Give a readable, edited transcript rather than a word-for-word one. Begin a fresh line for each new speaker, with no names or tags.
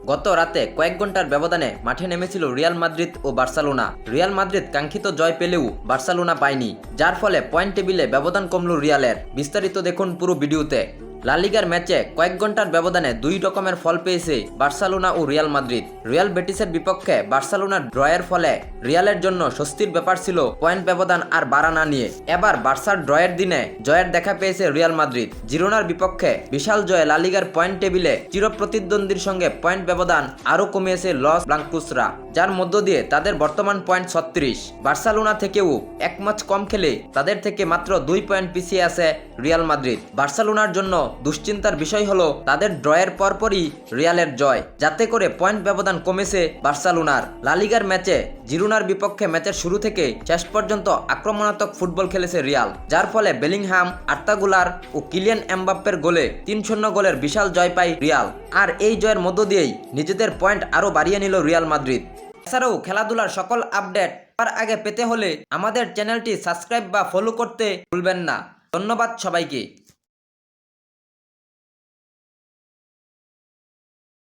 গত রাতে কয়েক ঘন্টার ব্যবধানে মাঠে নেমেছিল রিয়াল মাদ্রিদ ও বার্সেলোনা। রিয়াল মাদ্রিদ কাঙ্ক্ষিত জয় পেলেও বার্সেলোনা পায়নি, যার ফলে পয়েন্ট টেবিলে ব্যবধান কমল রিয়ালের। বিস্তারিত দেখুন পুরো ভিডিওতে। লা লিগার ম্যাচে কয়েক ঘন্টার ব্যবধানে দুই রকমের ফল পেয়েছে বার্সেলোনা ও রিয়াল মাদ্রিদ। রিয়াল বেটিসের বিপক্ষে বার্সেলোনার ড্রয়ের ফলে রিয়ালের জন্য স্বস্তির ব্যাপার ছিল পয়েন্ট ব্যবধান আর বাড়া না নিয়ে। এবার বার্সার ড্রয়ের দিনে জয়ের দেখা পেয়েছে রিয়াল মাদ্রিদ। জিরোনার বিপক্ষে বিশাল জয়ে লা লিগার পয়েন্ট টেবিলে চিরপ্রতিদ্বন্দ্বীর সঙ্গে পয়েন্ট ব্যবধান আরও কমিয়েছে লস ব্লাঙ্কুসরা, যার মধ্য দিয়ে তাদের বর্তমান পয়েন্ট 36। বার্সেলোনা থেকেও এক ম্যাচ কম খেলে তাদের থেকে মাত্র 2 পয়েন্ট পিছিয়ে আছে রিয়াল মাদ্রিদ। বার্সেলোনার জন্য দুশ্চিন্তার বিষয় হলো তাদের ড্রয়ের পরপরই রিয়ালের জয়, যাতে করে পয়েন্ট ব্যবধান কমেছে বার্সেলোনার। লা লিগার ম্যাচে জিরোনার বিপক্ষে ম্যাচের শুরু থেকে শেষ পর্যন্ত আক্রমণাত্মক ফুটবল খেলেছে রিয়াল, যার ফলে বেলিংহাম, আর্দা গুলার ও কিলিয়ান এমবাপ্পের গোলে 3-0 গোলের বিশাল জয় পায় রিয়াল। আর এই জয়ের মধ্য দিয়েই নিজেদের পয়েন্ট আরও বাড়িয়ে নিল রিয়াল মাদ্রিদ। এছাড়াও খেলাধুলার সকল আপডেট সবার আগে পেতে হলে আমাদের চ্যানেলটি সাবস্ক্রাইব বা ফলো করতে ভুলবেন না। ধন্যবাদ সবাইকে।